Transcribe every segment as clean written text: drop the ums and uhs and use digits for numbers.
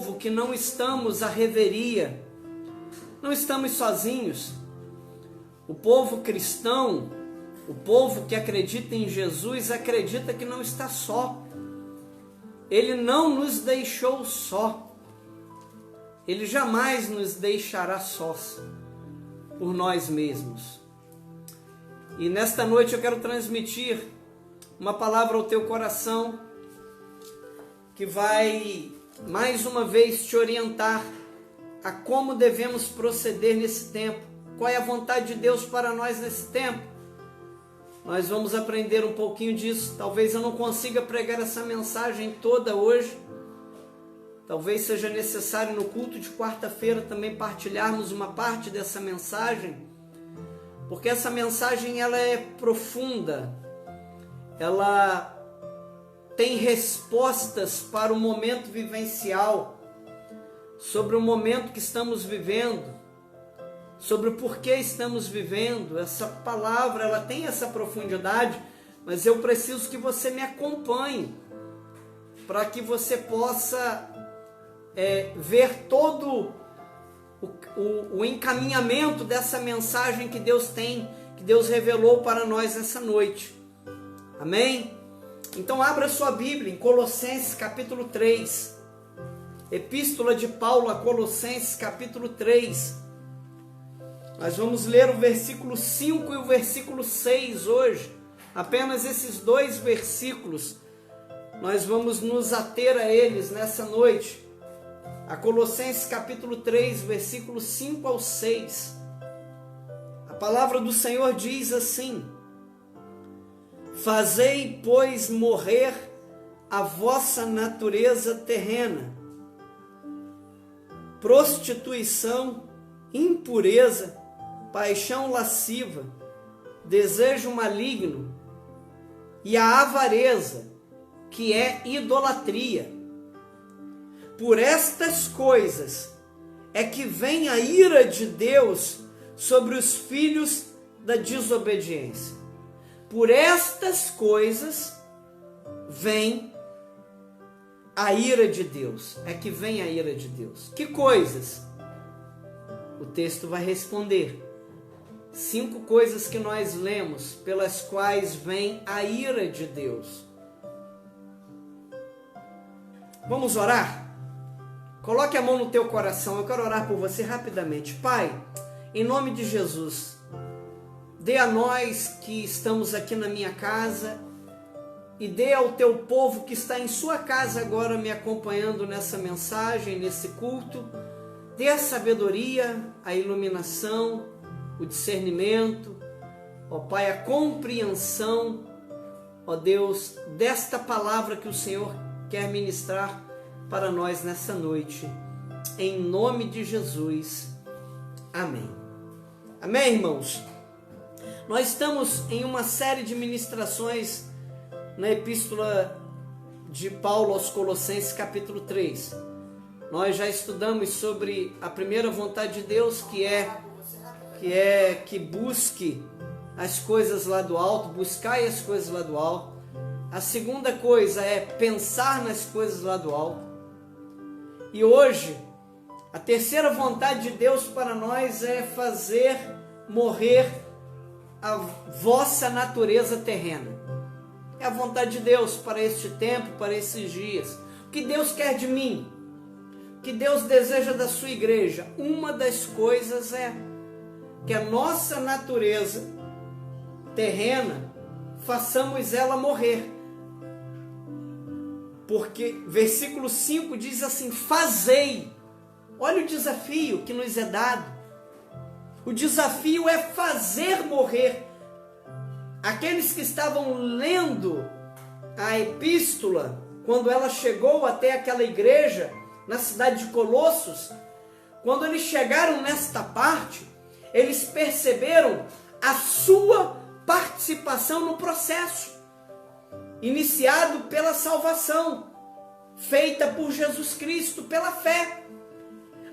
povo que não estamos à reveria, não estamos sozinhos. O povo cristão, o povo que acredita em Jesus, acredita que não está só. Ele não nos deixou só. Ele jamais nos deixará sós por nós mesmos. E nesta noite eu quero transmitir uma palavra ao teu coração que vai mais uma vez te orientar a como devemos proceder nesse tempo. Qual é a vontade de Deus para nós nesse tempo? Nós vamos aprender um pouquinho disso. Talvez eu não consiga pregar essa mensagem toda hoje. Talvez seja necessário no culto de quarta-feira também partilharmos uma parte dessa mensagem, porque essa mensagem ela é profunda, ela tem respostas para o momento vivencial, sobre o momento que estamos vivendo, sobre o porquê estamos vivendo. Essa palavra ela tem essa profundidade, mas eu preciso que você me acompanhe, para que você possa ver todo o encaminhamento dessa mensagem que Deus tem, que Deus revelou para nós essa noite. Amém? Então abra sua Bíblia em Colossenses capítulo 3, Epístola de Paulo a Colossenses capítulo 3. Nós vamos ler o versículo 5 e o versículo 6 hoje. Apenas esses dois versículos, nós vamos nos ater a eles nessa noite. A Colossenses capítulo 3, versículo 5 ao 6. A palavra do Senhor diz assim: Fazei, pois, morrer a vossa natureza terrena, prostituição, impureza, paixão lasciva, desejo maligno e a avareza, que é idolatria. Por estas coisas é que vem a ira de Deus sobre os filhos da desobediência. Por estas coisas vem a ira de Deus. É que vem a ira de Deus. Que coisas? O texto vai responder. 5 coisas que nós lemos, pelas quais vem a ira de Deus. Vamos orar? Coloque a mão no teu coração, eu quero orar por você rapidamente. Pai, em nome de Jesus, dê a nós que estamos aqui na minha casa e dê ao teu povo que está em sua casa agora me acompanhando nessa mensagem, nesse culto, dê a sabedoria, a iluminação, o discernimento, ó Pai, a compreensão, ó Deus, desta palavra que o Senhor quer ministrar para nós nessa noite, em nome de Jesus, amém. Amém, irmãos? Nós estamos em uma série de ministrações na Epístola de Paulo aos Colossenses, capítulo 3. Nós já estudamos sobre a primeira vontade de Deus, que busque as coisas lá do alto, buscai as coisas lá do alto. A segunda coisa é pensar nas coisas lá do alto. E hoje, a terceira vontade de Deus para nós é fazer morrer a vossa natureza terrena. É a vontade de Deus para este tempo, para esses dias. O que Deus quer de mim? O que Deus deseja da sua igreja? Uma das coisas é que a nossa natureza terrena, façamos ela morrer. Porque versículo 5 diz assim: fazei. Olha o desafio que nos é dado. O desafio é fazer morrer. Aqueles que estavam lendo a epístola, quando ela chegou até aquela igreja, na cidade de Colossos, quando eles chegaram nesta parte, eles perceberam a sua participação no processo, iniciado pela salvação, feita por Jesus Cristo, pela fé.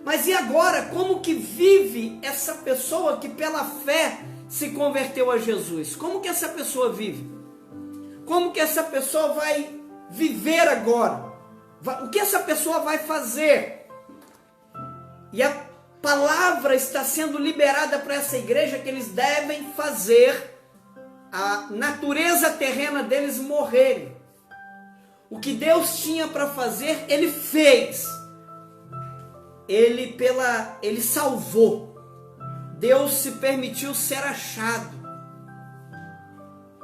Mas e agora, como que vive essa pessoa que pela fé se converteu a Jesus? Como que essa pessoa vive? Como que essa pessoa vai viver agora? O que essa pessoa vai fazer E a palavra está sendo liberada para essa igreja que eles devem fazer a natureza terrena deles morrer. O que Deus tinha para fazer, Ele fez. Ele salvou. Deus se permitiu ser achado.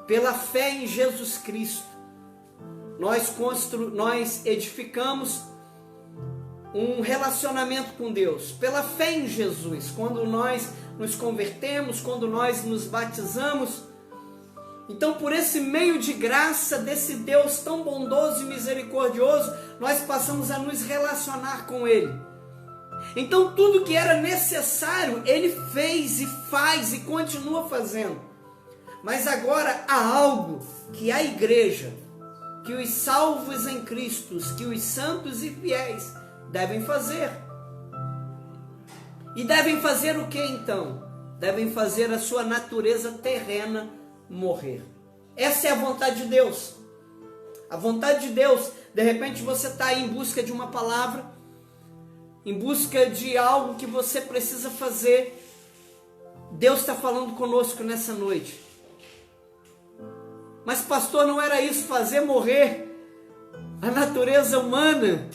Pela fé em Jesus Cristo, nós edificamos um relacionamento com Deus. Pela fé em Jesus, quando nós nos convertemos, quando nós nos batizamos. Então, por esse meio de graça desse Deus tão bondoso e misericordioso, nós passamos a nos relacionar com Ele. Então, tudo que era necessário, Ele fez e faz e continua fazendo. Mas agora há algo que a igreja, que os salvos em Cristo, que os santos e fiéis devem fazer. E devem fazer o que então? Devem fazer a sua natureza terrena morrer. Essa é a vontade de Deus. A vontade de Deus, de repente você está aí em busca de uma palavra, em busca de algo que você precisa fazer. Deus está falando conosco nessa noite. Mas pastor, não era isso, fazer morrer a natureza humana?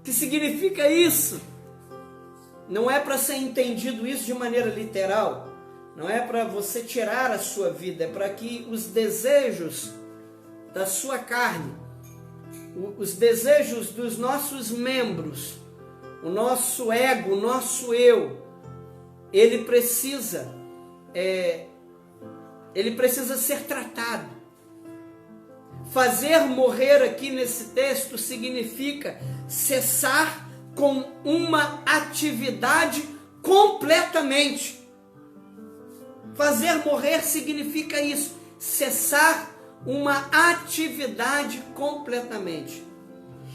Que significa isso? Não é para ser entendido isso de maneira literal. Não é para você tirar a sua vida, é para que os desejos da sua carne, os desejos dos nossos membros, o nosso ego, o nosso eu, ele precisa ser tratado. Fazer morrer aqui nesse texto significa cessar com uma atividade completamente. Fazer morrer significa isso, cessar uma atividade completamente.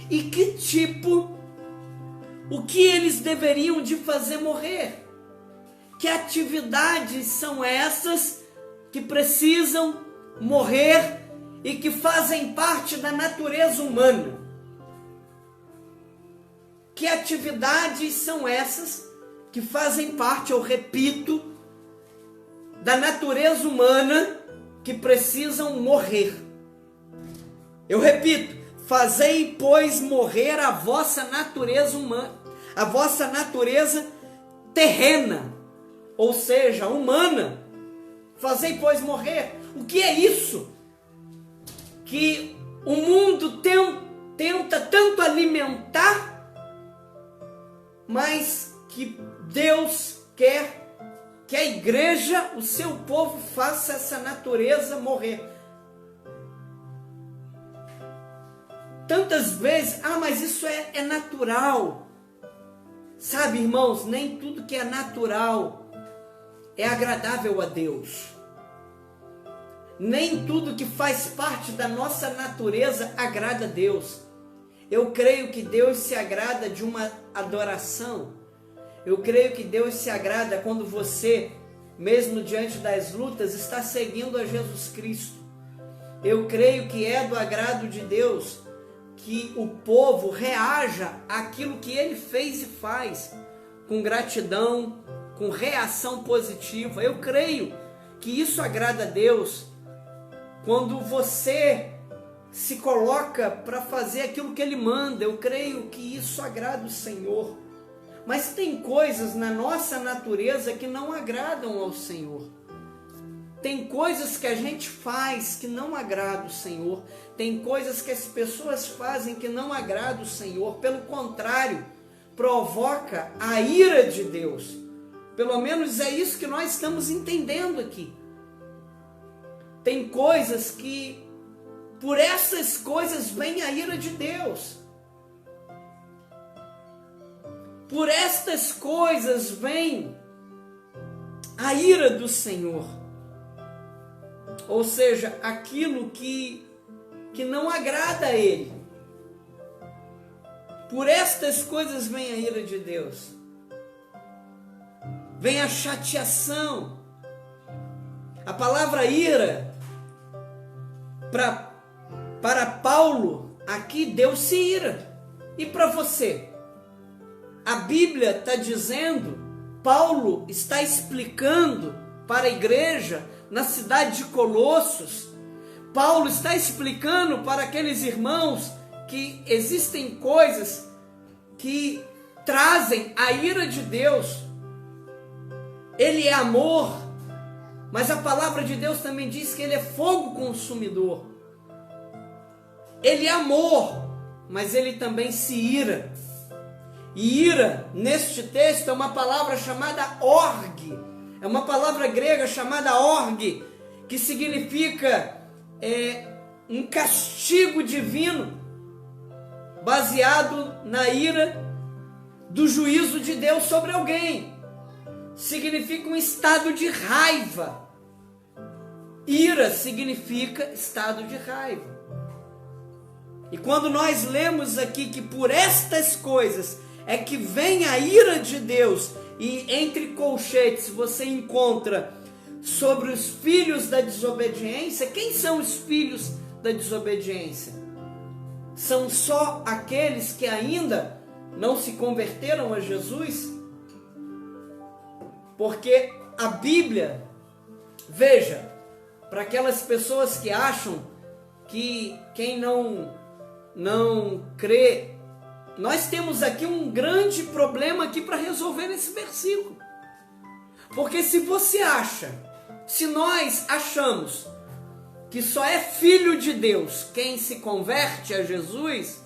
E que tipo, o que eles deveriam de fazer morrer? Que atividades são essas que precisam morrer e que fazem parte da natureza humana? Que atividades são essas que fazem parte, eu repito, da natureza humana que precisam morrer? Eu repito, fazei, pois, morrer a vossa natureza humana, a vossa natureza terrena, ou seja, humana. Fazei, pois, morrer. O que é isso? Que o mundo tenta tanto alimentar, mas que Deus quer que a igreja, o seu povo, faça essa natureza morrer. Tantas vezes, mas isso é natural. Sabe, irmãos, nem tudo que é natural é agradável a Deus. Nem tudo que faz parte da nossa natureza agrada a Deus. Eu creio que Deus se agrada de uma adoração. Eu creio que Deus se agrada quando você, mesmo diante das lutas, está seguindo a Jesus Cristo. Eu creio que é do agrado de Deus que o povo reaja àquilo que Ele fez e faz, com gratidão, com reação positiva. Eu creio que isso agrada a Deus. Quando você se coloca para fazer aquilo que Ele manda, eu creio que isso agrada o Senhor. Mas tem coisas na nossa natureza que não agradam ao Senhor. Tem coisas que a gente faz que não agradam o Senhor. Tem coisas que as pessoas fazem que não agradam o Senhor. Pelo contrário, provoca a ira de Deus. Pelo menos é isso que nós estamos entendendo aqui. Tem coisas que, por essas coisas, vem a ira de Deus. Por estas coisas vem a ira do Senhor. Ou seja, aquilo que não agrada a Ele. Por estas coisas vem a ira de Deus. Vem a chateação. A palavra ira, para Paulo, aqui Deus se ira. E para você? a Bíblia está dizendo, Paulo está explicando para a igreja na cidade de Colossos, Paulo está explicando para aqueles irmãos que existem coisas que trazem a ira de Deus. Ele é amor, mas a palavra de Deus também diz que ele é fogo consumidor. Ele é amor, mas ele também se ira. E ira, neste texto, é uma palavra chamada orgue. É uma palavra grega chamada orgue, que significa um castigo divino, baseado na ira do juízo de Deus sobre alguém. Significa um estado de raiva. Ira significa estado de raiva. E quando nós lemos aqui que por estas coisas é que vem a ira de Deus, e entre colchetes você encontra sobre os filhos da desobediência, quem são os filhos da desobediência? São só aqueles que ainda não se converteram a Jesus? Porque a Bíblia, veja, para aquelas pessoas que acham que quem não crê, nós temos aqui um grande problema aqui para resolver nesse versículo. Porque se você acha, se nós achamos que só é filho de Deus quem se converte a Jesus,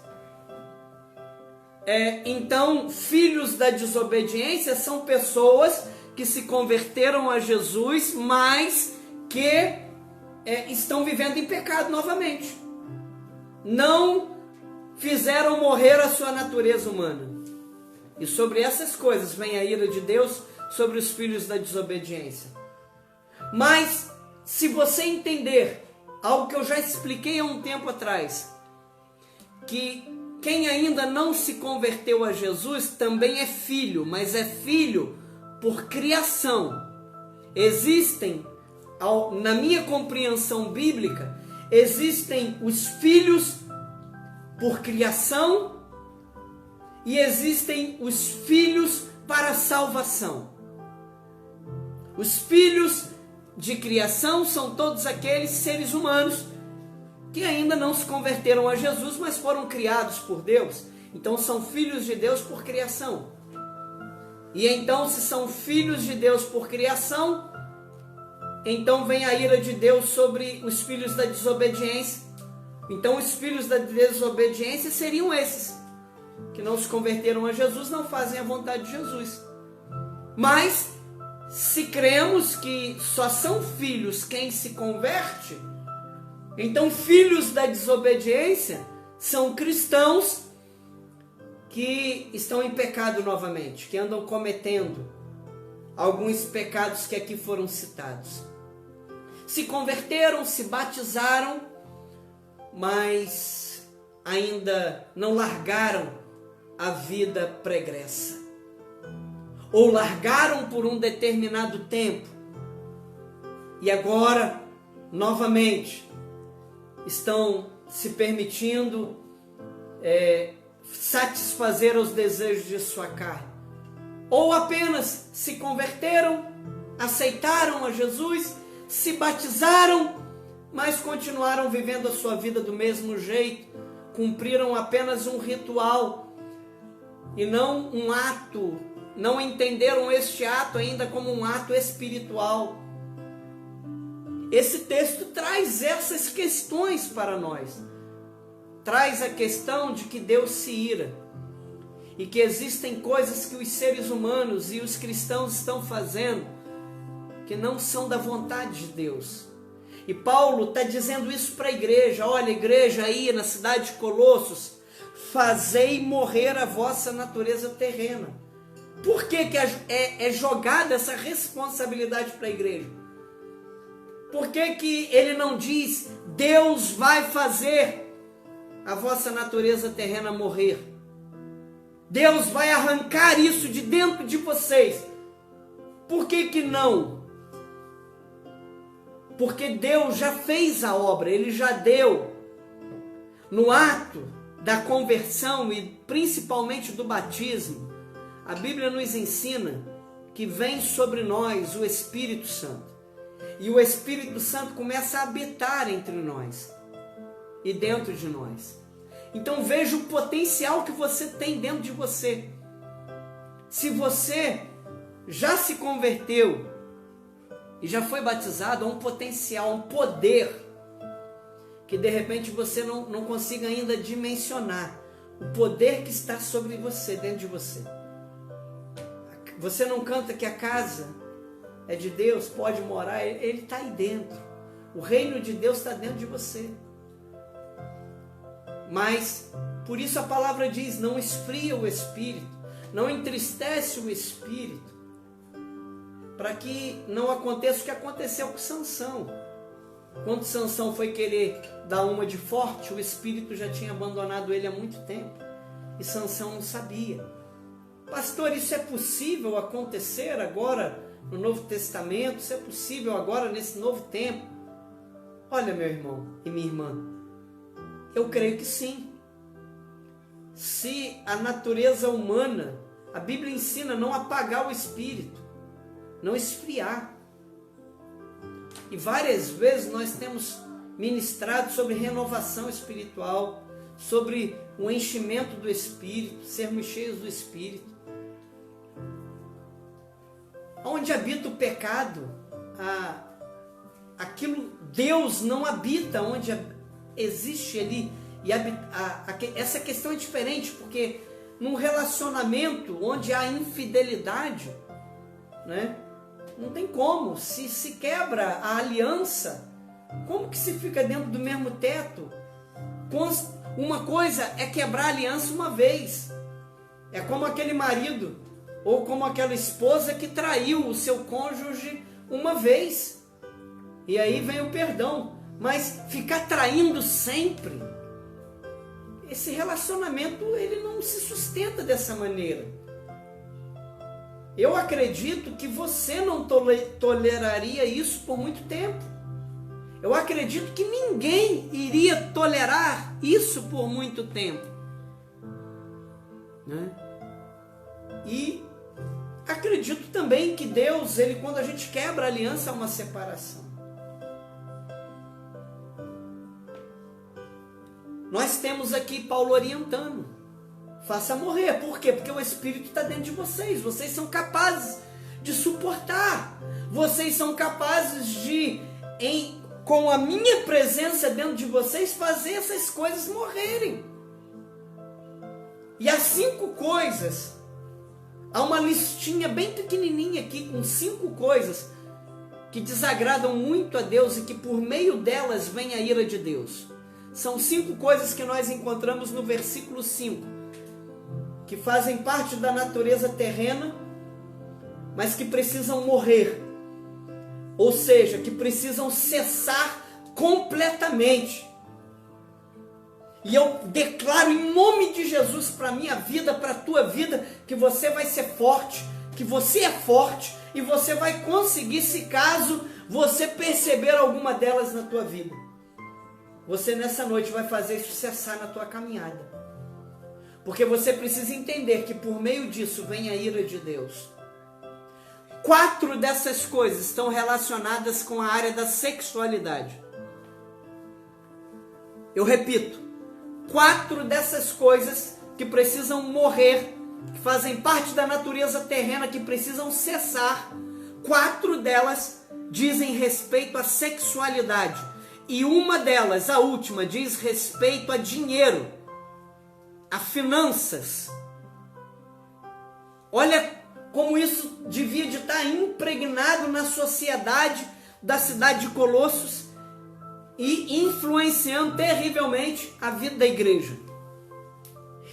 então filhos da desobediência são pessoas que se converteram a Jesus, mas que estão vivendo em pecado novamente. Não fizeram morrer a sua natureza humana. E sobre essas coisas vem a ira de Deus sobre os filhos da desobediência. Mas, se você entender algo que eu já expliquei há um tempo atrás, que quem ainda não se converteu a Jesus também é filho, mas é filho por criação. Existem, na minha compreensão bíblica, existem os filhos por criação e existem os filhos para salvação. Os filhos de criação são todos aqueles seres humanos que ainda não se converteram a Jesus, mas foram criados por Deus. Então são filhos de Deus por criação. E então, se são filhos de Deus por criação, então vem a ira de Deus sobre os filhos da desobediência. Então os filhos da desobediência seriam esses, que não se converteram a Jesus, não fazem a vontade de Jesus. Mas, se cremos que só são filhos quem se converte, então filhos da desobediência são cristãos que estão em pecado novamente, que andam cometendo alguns pecados que aqui foram citados. Se converteram, se batizaram, mas ainda não largaram a vida pregressa. Ou largaram por um determinado tempo e agora, novamente, estão se permitindo satisfazer os desejos de sua carne. Ou apenas se converteram, aceitaram a Jesus, se batizaram, mas continuaram vivendo a sua vida do mesmo jeito, cumpriram apenas um ritual e não um ato, não entenderam este ato ainda como um ato espiritual. Esse texto traz essas questões para nós. Traz a questão de que Deus se ira e que existem coisas que os seres humanos e os cristãos estão fazendo que não são da vontade de Deus. E Paulo está dizendo isso para a igreja. Olha, igreja aí na cidade de Colossos, fazei morrer a vossa natureza terrena. Por que é jogada essa responsabilidade para a igreja? Por que ele não diz, Deus vai fazer a vossa natureza terrena morrer? Deus vai arrancar isso de dentro de vocês. Por que não? Porque Deus já fez a obra, Ele já deu. No ato da conversão e principalmente do batismo, A Bíblia nos ensina que vem sobre nós o Espírito Santo. E o Espírito Santo começa a habitar entre nós e dentro de nós. Então veja o potencial que você tem dentro de você. Se você já se converteu e já foi batizado, há um potencial, um poder que de repente você não consiga ainda dimensionar. O poder que está sobre você, dentro de você. Você não canta que a casa é de Deus, pode morar, ele está aí dentro. O reino de Deus está dentro de você. Mas, por isso a palavra diz, não esfria o espírito, não entristece o espírito, para que não aconteça o que aconteceu com Sansão. Quando Sansão foi querer dar uma de forte, o espírito já tinha abandonado ele há muito tempo, e Sansão não sabia. Pastor, isso é possível acontecer agora no Novo Testamento? Isso é possível agora nesse novo tempo? Olha, meu irmão e minha irmã, eu creio que sim. Se a natureza humana, a Bíblia ensina não apagar o espírito, não esfriar. E várias vezes nós temos ministrado sobre renovação espiritual, sobre o enchimento do Espírito, sermos cheios do Espírito. Onde habita o pecado, aquilo, Deus não habita onde existe ali. E essa questão é diferente, porque num relacionamento onde há infidelidade, né, não tem como, se quebra a aliança, como que se fica dentro do mesmo teto? Uma coisa é quebrar a aliança uma vez, é como aquele marido, ou como aquela esposa que traiu o seu cônjuge uma vez, e aí vem o perdão. Mas ficar traindo sempre, esse relacionamento ele não se sustenta dessa maneira. Eu acredito que você não toleraria isso por muito tempo. Eu acredito que ninguém iria tolerar isso por muito tempo, né? E acredito também que Deus, quando a gente quebra a aliança, há uma separação. Nós temos aqui Paulo orientando. Faça morrer. Por quê? Porque o Espírito está dentro de vocês. Vocês são capazes de suportar. Vocês são capazes de, com a minha presença dentro de vocês, fazer essas coisas morrerem. E as 5 coisas, há uma listinha bem pequenininha aqui, com 5 coisas que desagradam muito a Deus e que por meio delas vem a ira de Deus. São 5 coisas que nós encontramos no versículo 5. Que fazem parte da natureza terrena, mas que precisam morrer. Ou seja, que precisam cessar completamente. E eu declaro em nome de Jesus para a minha vida, para a tua vida, que você vai ser forte, que você é forte e você vai conseguir, se caso você perceber alguma delas na tua vida. Você nessa noite vai fazer isso cessar na tua caminhada. Porque você precisa entender que por meio disso vem a ira de Deus. 4 dessas coisas estão relacionadas com a área da sexualidade. Eu repito, 4 dessas coisas que precisam morrer, que fazem parte da natureza terrena, que precisam cessar, 4 delas dizem respeito à sexualidade. E uma delas, a última, diz respeito a dinheiro, a finanças. Olha como isso devia de estar impregnado na sociedade da cidade de Colossos e influenciando terrivelmente a vida da igreja.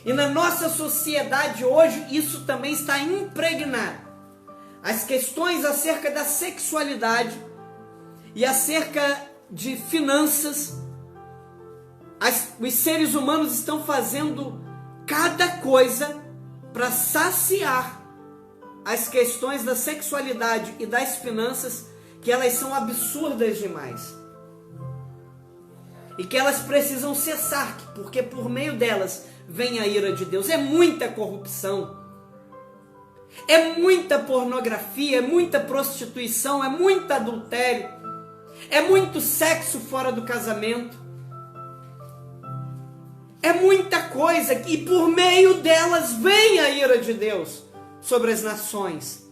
E na nossa sociedade hoje isso também está impregnado. As questões acerca da sexualidade e acerca de finanças, os seres humanos estão fazendo cada coisa para saciar as questões da sexualidade e das finanças, que elas são absurdas demais. E que elas precisam cessar, porque por meio delas vem a ira de Deus. É muita corrupção. É muita pornografia, é muita prostituição, é muito adultério, é muito sexo fora do casamento, é muita coisa e por meio delas vem a ira de Deus sobre as nações.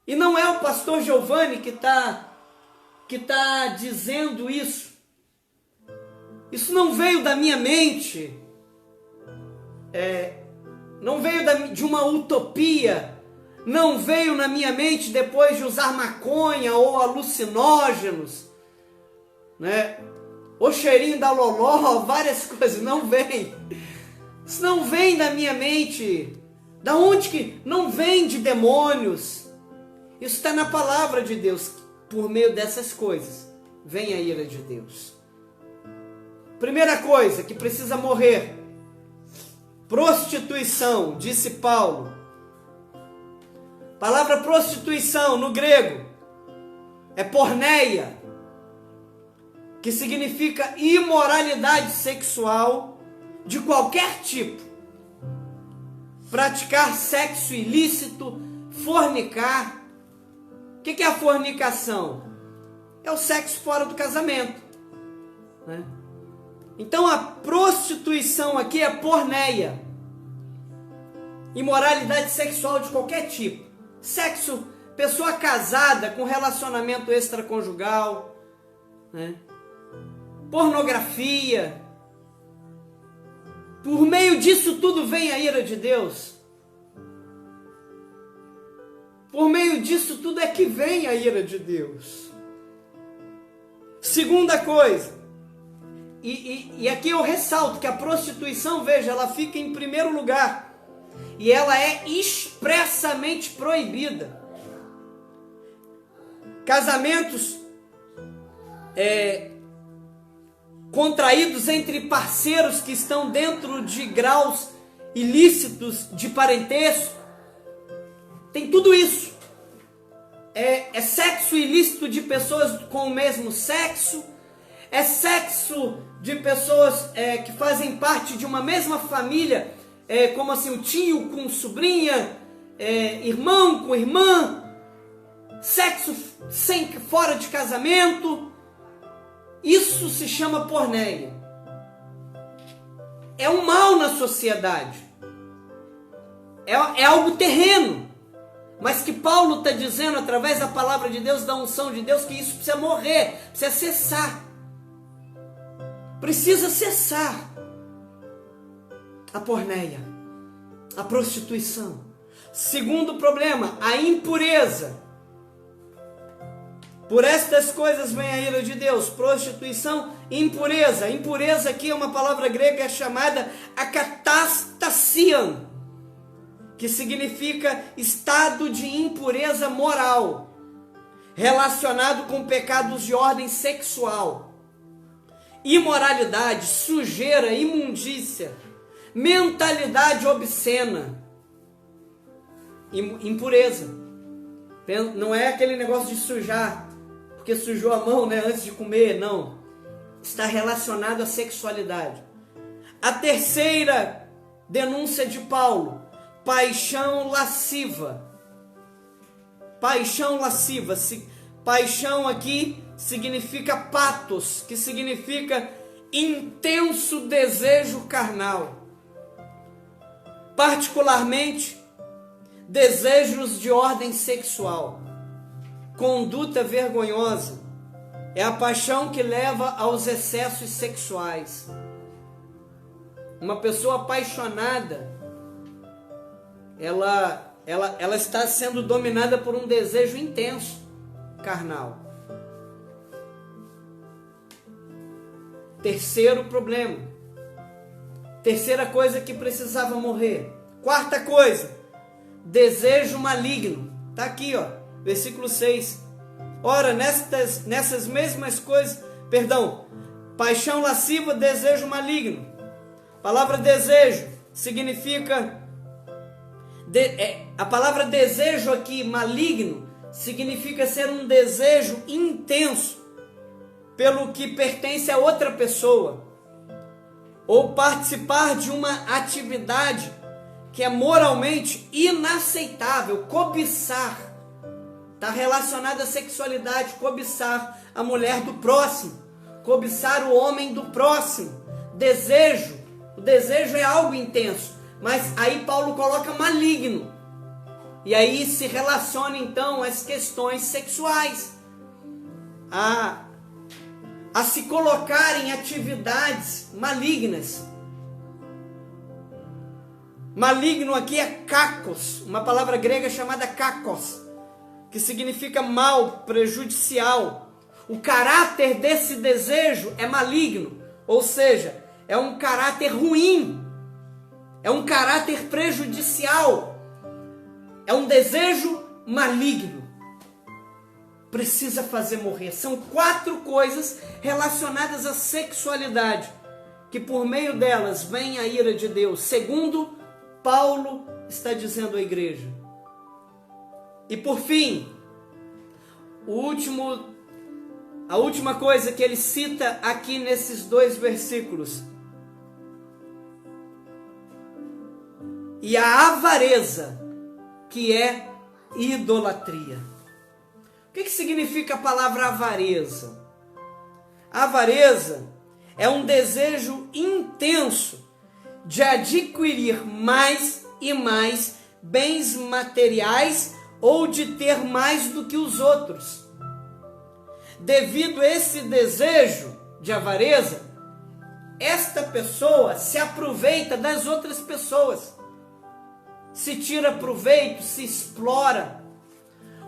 E não é o pastor Giovanni que está dizendo isso. Isso não veio da minha mente, não veio de uma utopia, não veio na minha mente depois de usar maconha ou alucinógenos, né? O cheirinho da loló, várias coisas, não vem. Isso não vem da minha mente. Da onde que? Não vem de demônios. Isso está na palavra de Deus. Por meio dessas coisas, vem a ira de Deus. Primeira coisa que precisa morrer: prostituição, disse Paulo. A palavra prostituição no grego é porneia, que significa imoralidade sexual de qualquer tipo. Praticar sexo ilícito, fornicar. O que é a fornicação? É o sexo fora do casamento, né? Então a prostituição aqui é porneia, imoralidade sexual de qualquer tipo. Sexo, pessoa casada com relacionamento extraconjugal, né? Pornografia. Por meio disso tudo vem a ira de Deus. Por meio disso tudo é que vem a ira de Deus. Segunda coisa, e aqui eu ressalto que a prostituição, veja, ela fica em primeiro lugar. E ela é expressamente proibida. Casamentos contraídos entre parceiros que estão dentro de graus ilícitos de parentesco, tem tudo isso. É sexo ilícito de pessoas com o mesmo sexo, é sexo de pessoas que fazem parte de uma mesma família, como assim, o tio com sobrinha, irmão com irmã, sexo fora de casamento. Isso se chama porneia. É um mal na sociedade. É algo terreno. Mas que Paulo está dizendo através da palavra de Deus, da unção de Deus, que isso precisa morrer, precisa cessar. Precisa cessar a porneia, a prostituição. Segundo problema, a impureza. Por estas coisas vem a ira de Deus: prostituição, impureza. Impureza aqui é uma palavra grega chamada akatastasian, que significa estado de impureza moral, relacionado com pecados de ordem sexual, imoralidade, sujeira, imundícia, mentalidade obscena, impureza. Não é aquele negócio de sujar porque sujou a mão, né, antes de comer, não. Está relacionado à sexualidade. A terceira denúncia de Paulo: paixão lasciva. Paixão lasciva. Paixão aqui significa patos, que significa intenso desejo carnal. Particularmente, desejos de ordem sexual. Conduta vergonhosa é a paixão que leva aos excessos sexuais. Uma pessoa apaixonada, ela está sendo dominada por um desejo intenso, carnal. Terceiro problema. Terceira coisa que precisava morrer. Quarta coisa: desejo maligno. Está aqui, ó, versículo 6. Ora, nessas mesmas coisas, paixão lasciva, desejo maligno. A palavra desejo significa, a palavra desejo aqui, maligno, significa ser um desejo intenso pelo que pertence a outra pessoa, ou participar de uma atividade que é moralmente inaceitável. Cobiçar está relacionado à sexualidade, cobiçar a mulher do próximo, cobiçar o homem do próximo. Desejo, o desejo é algo intenso, mas aí Paulo coloca maligno, e aí se relaciona então as questões sexuais, a se colocar em atividades malignas. Maligno aqui é kakos, uma palavra grega chamada kakos, que significa mal, prejudicial. O caráter desse desejo é maligno, ou seja, é um caráter ruim, é um caráter prejudicial, é um desejo maligno. Precisa fazer morrer. São 4 coisas relacionadas à sexualidade, que por meio delas vem a ira de Deus, segundo Paulo está dizendo à igreja. E por fim, a última coisa que ele cita aqui nesses 2 versículos: e a avareza, que é idolatria. O que significa a palavra avareza? A avareza é um desejo intenso de adquirir mais e mais bens materiais ou de ter mais do que os outros. Devido a esse desejo de avareza, esta pessoa se aproveita das outras pessoas, se tira proveito, se explora.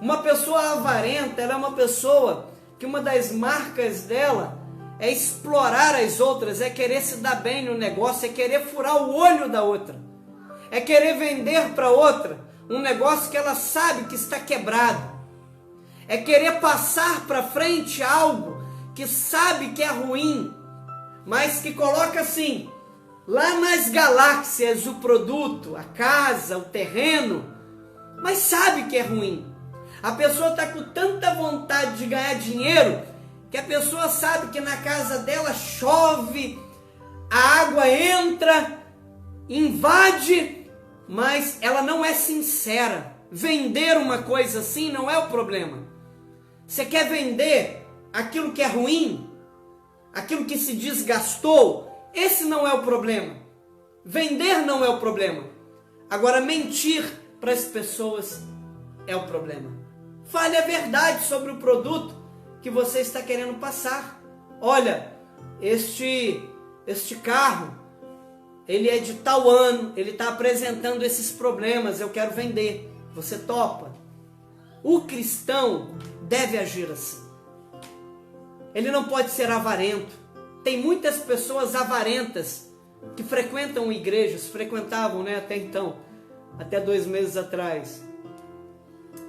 Uma pessoa avarenta, ela é uma pessoa que uma das marcas dela é explorar as outras, é querer se dar bem no negócio, é querer furar o olho da outra, é querer vender para outra um negócio que ela sabe que está quebrado, é querer passar para frente algo que sabe que é ruim, mas que coloca assim, lá nas galáxias, o produto, a casa, o terreno, mas sabe que é ruim. A pessoa está com tanta vontade de ganhar dinheiro, que a pessoa sabe que na casa dela chove, a água entra, invade, mas ela não é sincera. Vender uma coisa assim não é o problema. Você quer vender aquilo que é ruim, aquilo que se desgastou, esse não é o problema. Vender não é o problema. Agora, mentir para as pessoas é o problema. Fale a verdade sobre o produto que você está querendo passar. Olha, este carro, ele é de tal ano, ele está apresentando esses problemas, eu quero vender. Você topa? O cristão deve agir assim. Ele não pode ser avarento. Tem muitas pessoas avarentas que frequentam igrejas, frequentavam, até então, até 2 meses atrás.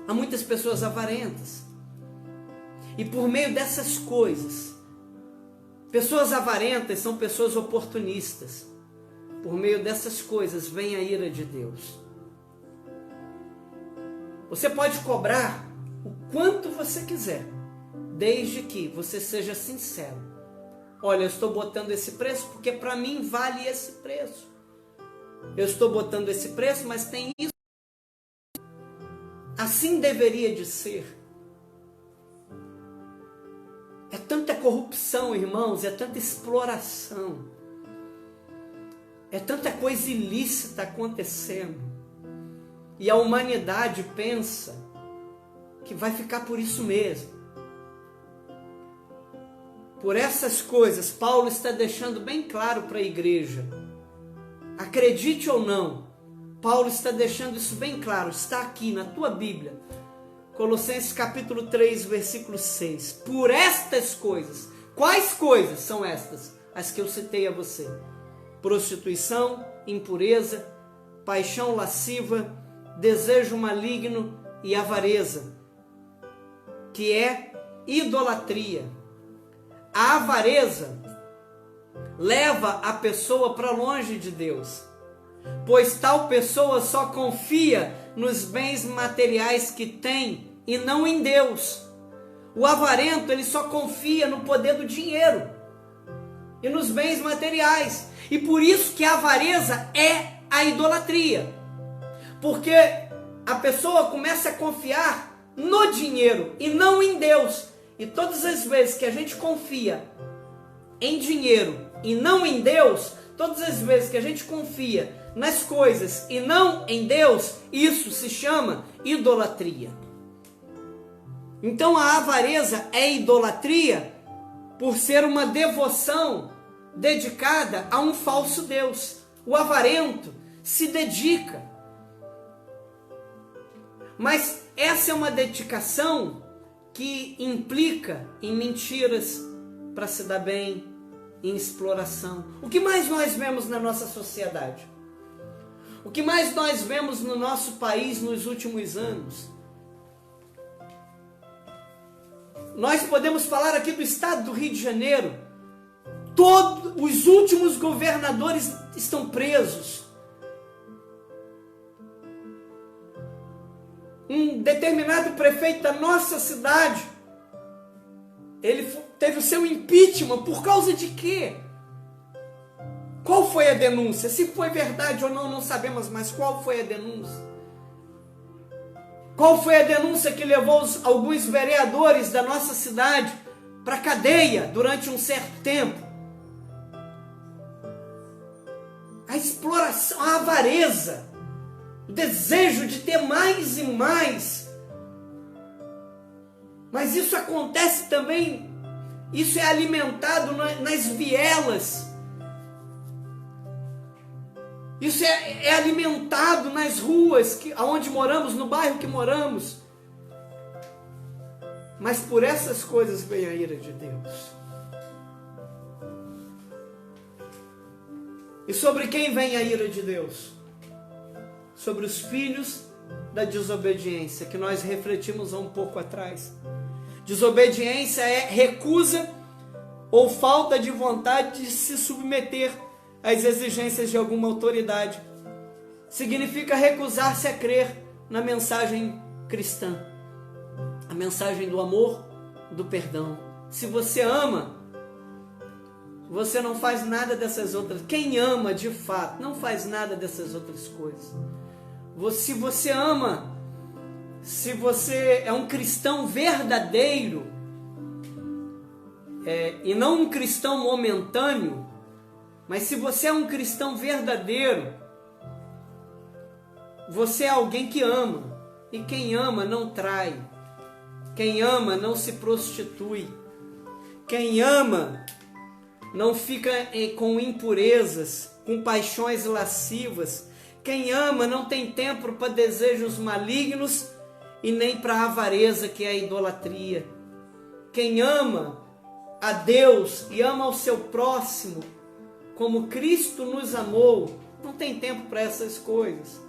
Há muitas pessoas avarentas. E por meio dessas coisas, pessoas avarentas são pessoas oportunistas. Por meio dessas coisas vem a ira de Deus. Você pode cobrar o quanto você quiser, desde que você seja sincero. Olha, eu estou botando esse preço porque para mim vale esse preço. Eu estou botando esse preço, mas tem isso. Assim deveria de ser. É tanta corrupção, irmãos, é tanta exploração. É tanta coisa ilícita acontecendo. E a humanidade pensa que vai ficar por isso mesmo. Por essas coisas, Paulo está deixando bem claro para a igreja. Acredite ou não, Paulo está deixando isso bem claro. Está aqui na tua Bíblia. Colossenses capítulo 3, versículo 6. Por estas coisas. Quais coisas são estas? As que eu citei a você. Prostituição, impureza, paixão lasciva, desejo maligno e avareza, que é idolatria. A avareza leva a pessoa para longe de Deus, pois tal pessoa só confia nos bens materiais que tem e não em Deus. O avarento, ele só confia no poder do dinheiro e nos bens materiais. E por isso que a avareza é a idolatria. Porque a pessoa começa a confiar no dinheiro e não em Deus. E todas as vezes que a gente confia em dinheiro e não em Deus, todas as vezes que a gente confia nas coisas e não em Deus, isso se chama idolatria. Então a avareza é idolatria por ser uma devoção dedicada a um falso Deus. O avarento se dedica. Mas essa é uma dedicação que implica em mentiras para se dar bem, em exploração. O que mais nós vemos na nossa sociedade? O que mais nós vemos no nosso país nos últimos anos? Nós podemos falar aqui do estado do Rio de Janeiro. Todos os últimos governadores estão presos. Um determinado prefeito da nossa cidade, ele teve o seu impeachment por causa de quê? Qual foi a denúncia? Se foi verdade ou não, não sabemos, mas qual foi a denúncia? Qual foi a denúncia que levou alguns vereadores da nossa cidade para a cadeia durante um certo tempo? A exploração, a avareza, o desejo de ter mais e mais. Mas isso acontece também, isso é alimentado nas vielas. Isso é alimentado nas ruas onde moramos, no bairro que moramos. Mas por essas coisas vem a ira de Deus. E sobre quem vem a ira de Deus? Sobre os filhos da desobediência, que nós refletimos há um pouco atrás. Desobediência é recusa ou falta de vontade de se submeter às exigências de alguma autoridade. Significa recusar-se a crer na mensagem cristã, a mensagem do amor, do perdão. Se você ama, você não faz nada dessas outras. Quem ama de fato não faz nada dessas outras coisas. Se você ama, se você é um cristão verdadeiro, e não um cristão momentâneo, mas se você é um cristão verdadeiro, você é alguém que ama. E quem ama não trai. Quem ama não se prostitui. Quem ama não fica com impurezas, com paixões lascivas. Quem ama não tem tempo para desejos malignos e nem para a avareza, que é a idolatria. Quem ama a Deus e ama ao seu próximo como Cristo nos amou, não tem tempo para essas coisas.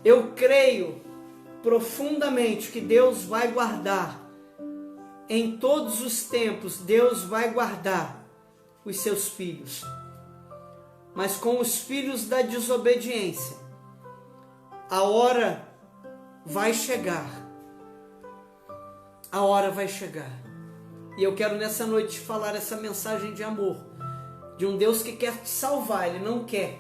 Eu creio profundamente que Deus vai guardar, em todos os tempos, Deus vai guardar os seus filhos. Mas com os filhos da desobediência, a hora vai chegar. A hora vai chegar. E eu quero nessa noite falar essa mensagem de amor, de um Deus que quer te salvar. Ele não quer.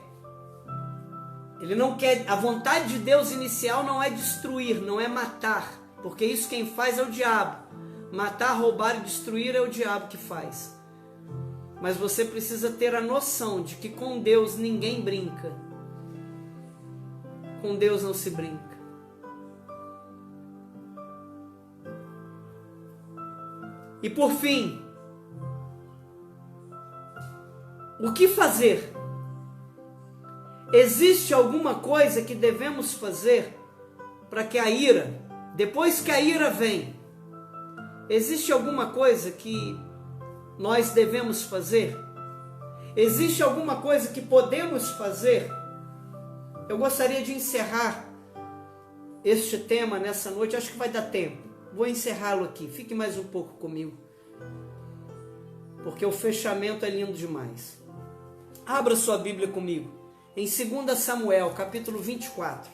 A vontade de Deus inicial não é destruir, não é matar, porque isso quem faz é o diabo. Matar, roubar e destruir é o diabo que faz. Mas você precisa ter a noção de que com Deus ninguém brinca. Com Deus não se brinca. E por fim, o que fazer? Existe alguma coisa que devemos fazer para que a ira, depois que a ira vem, existe alguma coisa que nós devemos fazer? Existe alguma coisa que podemos fazer? Eu gostaria de encerrar este tema nessa noite, acho que vai dar tempo. Vou encerrá-lo aqui, fique mais um pouco comigo, porque o fechamento é lindo demais. Abra sua Bíblia comigo, em 2 Samuel, capítulo 24.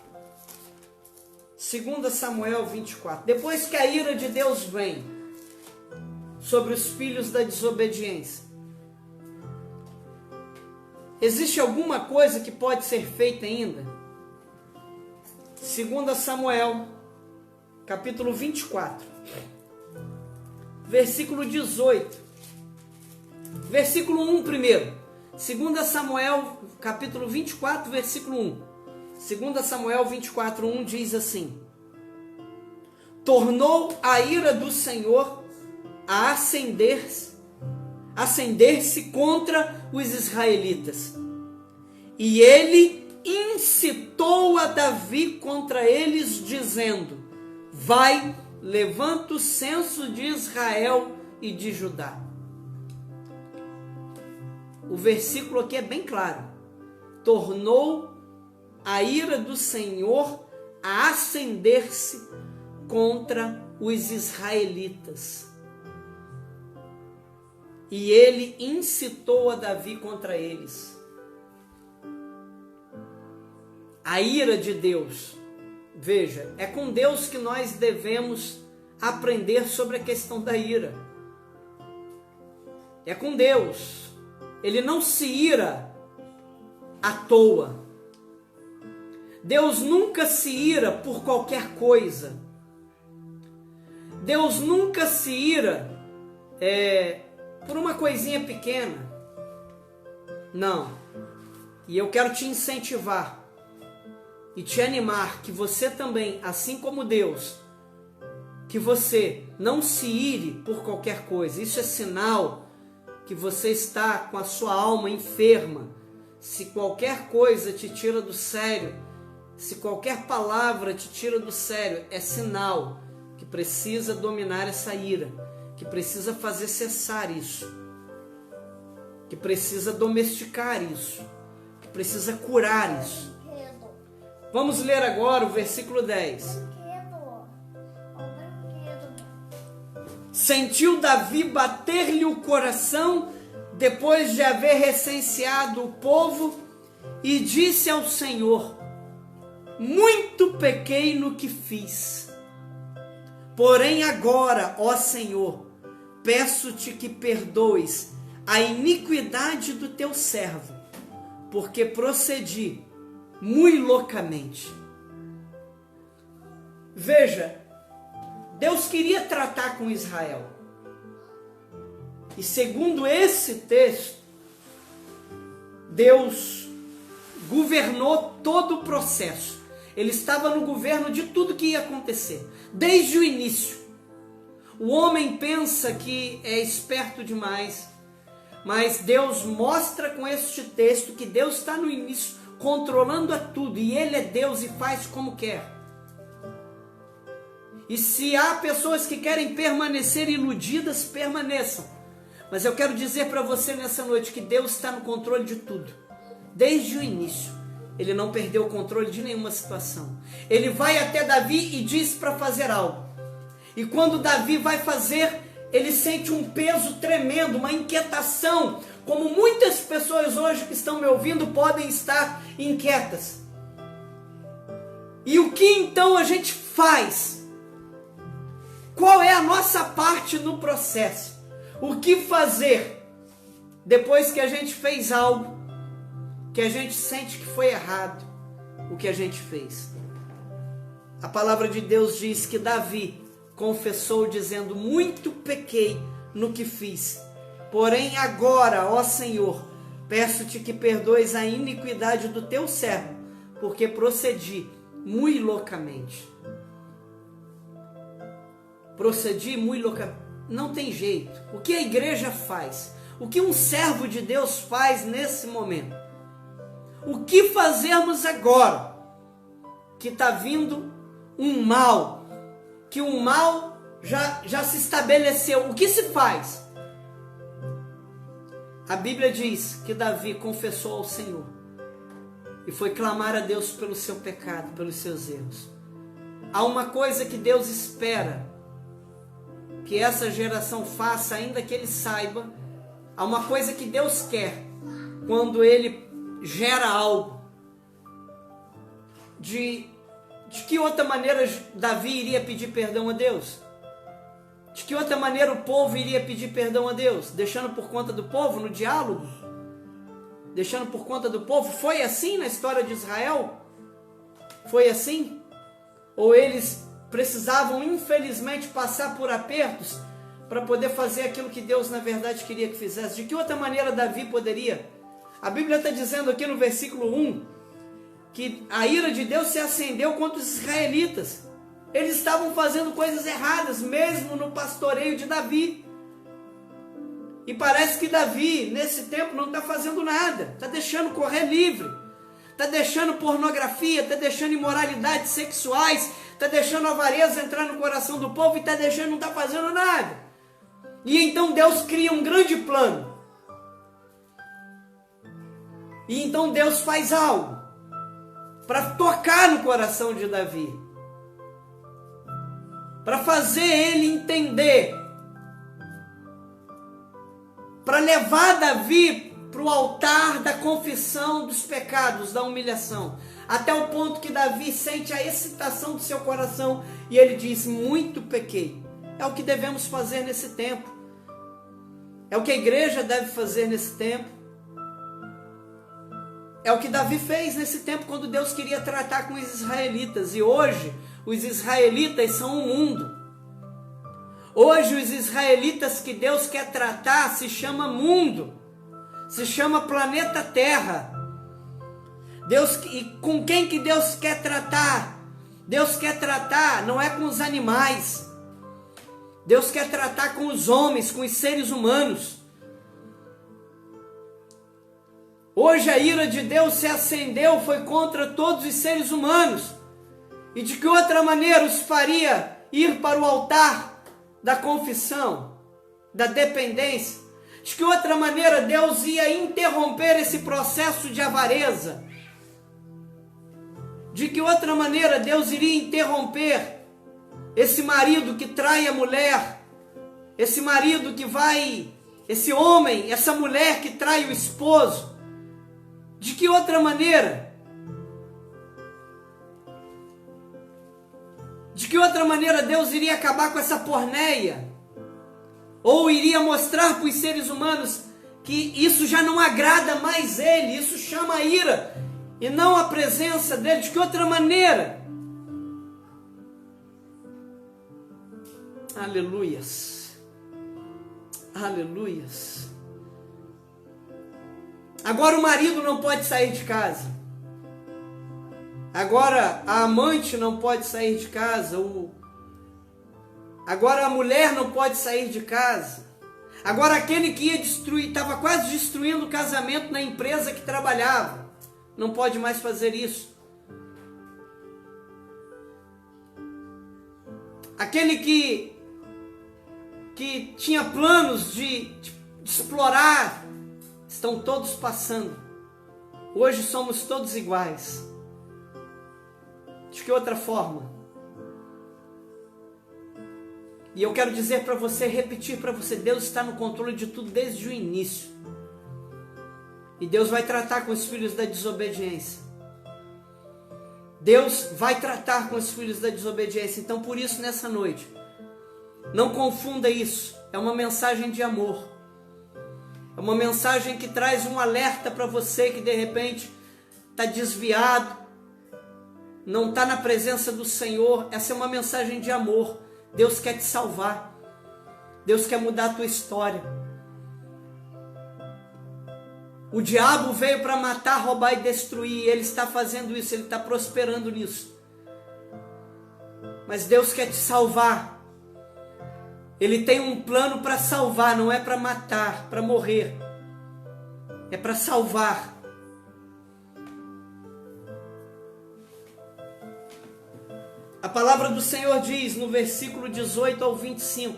2 Samuel 24. Depois que a ira de Deus vem sobre os filhos da desobediência, existe alguma coisa que pode ser feita ainda? 2 Samuel, capítulo 24, versículo 18. Versículo 1 primeiro. 2 Samuel, capítulo 24, versículo 1. 2 Samuel 24, 1 diz assim: tornou a ira do Senhor a acender-se contra os israelitas, e ele incitou a Davi contra eles, dizendo: vai, levanta o censo de Israel e de Judá. O versículo aqui é bem claro. Tornou a ira do Senhor a acender-se contra os israelitas, e ele incitou a Davi contra eles. A ira de Deus, veja, é com Deus que nós devemos aprender sobre a questão da ira. É com Deus. Ele não se ira à toa. Deus nunca se ira por qualquer coisa. Deus nunca se ira por uma coisinha pequena. Não. E eu quero te incentivar e te animar que você também, assim como Deus, que você não se ire por qualquer coisa. Isso é sinal que você está com a sua alma enferma. Se qualquer coisa te tira do sério, se qualquer palavra te tira do sério, é sinal que precisa dominar essa ira, que precisa fazer cessar isso, que precisa domesticar isso, que precisa curar isso. Vamos ler agora o versículo 10. Sentiu Davi bater-lhe o coração depois de haver recenseado o povo, e disse ao Senhor: muito pequei no que fiz. Porém agora, ó Senhor, peço-te que perdoes a iniquidade do teu servo, porque procedi muito loucamente. Veja, Deus queria tratar com Israel. E segundo esse texto, Deus governou todo o processo. Ele estava no governo de tudo que ia acontecer, desde o início. O homem pensa que é esperto demais, mas Deus mostra com este texto que Deus está no início, controlando a tudo, e Ele é Deus e faz como quer. E se há pessoas que querem permanecer iludidas, permaneçam. Mas eu quero dizer para você nessa noite que Deus está no controle de tudo, desde o início. Ele não perdeu o controle de nenhuma situação. Ele vai até Davi e diz para fazer algo. E quando Davi vai fazer, ele sente um peso tremendo, uma inquietação, como muitas pessoas hoje que estão me ouvindo podem estar inquietas. E o que então a gente faz? Qual é a nossa parte no processo? O que fazer depois que a gente fez algo que a gente sente que foi errado, o que a gente fez? A palavra de Deus diz que Davi confessou dizendo: muito pequei no que fiz, porém agora, ó Senhor, peço-te que perdoes a iniquidade do teu servo, porque procedi muito loucamente. Procedi muito loucamente. Não tem jeito. O que a igreja faz? O que um servo de Deus faz nesse momento? O que fazermos agora? Que está vindo um mal, que o mal já se estabeleceu. O que se faz? A Bíblia diz que Davi confessou ao Senhor e foi clamar a Deus pelo seu pecado, pelos seus erros. Há uma coisa que Deus espera que essa geração faça, ainda que ele saiba. Há uma coisa que Deus quer quando ele gera algo. De que outra maneira Davi iria pedir perdão a Deus? De que outra maneira o povo iria pedir perdão a Deus? Deixando por conta do povo no diálogo? Deixando por conta do povo? Foi assim na história de Israel? Foi assim? ou eles precisavam infelizmente passar por apertos para poder fazer aquilo que Deus na verdade queria que fizesse. De que outra maneira Davi poderia? A Bíblia está dizendo aqui no versículo 1 que a ira de Deus se acendeu contra os israelitas. Eles estavam fazendo coisas erradas, mesmo no pastoreio de Davi. E parece que Davi, nesse tempo, não está fazendo nada. Está deixando correr livre. Está deixando pornografia, está deixando imoralidades sexuais, está deixando avareza entrar no coração do povo e está deixando, não está fazendo nada. E então Deus cria um grande plano. E então Deus faz algo para tocar no coração de Davi, para fazer ele entender, para levar Davi para o altar da confissão dos pecados, da humilhação, até o ponto que Davi sente a excitação do seu coração e ele diz: muito pequei. É o que devemos fazer nesse tempo, é o que a igreja deve fazer nesse tempo. É o que Davi fez nesse tempo quando Deus queria tratar com os israelitas. E hoje os israelitas são o mundo. Hoje os israelitas que Deus quer tratar se chama mundo, se chama planeta Terra. E com quem que Deus quer tratar? Deus quer tratar não é com os animais. Deus quer tratar com os homens, com os seres humanos. Hoje a ira de Deus se acendeu, foi contra todos os seres humanos. E de que outra maneira os faria ir para o altar da confissão, da dependência? De que outra maneira Deus ia interromper esse processo de avareza? De que outra maneira Deus iria interromper esse marido que trai a mulher, esse marido que vai, esse homem, essa mulher que trai o esposo? De que outra maneira? De que outra maneira Deus iria acabar com essa porneia? Ou iria mostrar para os seres humanos que isso já não agrada mais ele, isso chama a ira e não a presença dele? De que outra maneira? Aleluias, aleluias. Agora o marido não pode sair de casa. Agora a amante não pode sair de casa. Agora a mulher não pode sair de casa. Agora aquele que ia destruir, estava quase destruindo o casamento na empresa que trabalhava, não pode mais fazer isso. Aquele que tinha planos de explorar, estão todos passando. Hoje somos todos iguais. De que outra forma? E eu quero dizer para você, repetir para você, Deus está no controle de tudo desde o início. E Deus vai tratar com os filhos da desobediência. Deus vai tratar com os filhos da desobediência. Então por isso nessa noite, não confunda isso. É uma mensagem de amor. É uma mensagem que traz um alerta para você que de repente está desviado, não está na presença do Senhor. Essa é uma mensagem de amor. Deus quer te salvar. Deus quer mudar a tua história. O diabo veio para matar, roubar e destruir. Ele está fazendo isso, ele está prosperando nisso. Mas Deus quer te salvar. Ele tem um plano para salvar, não é para matar, para morrer. É para salvar. A palavra do Senhor diz no versículo 18 ao 25.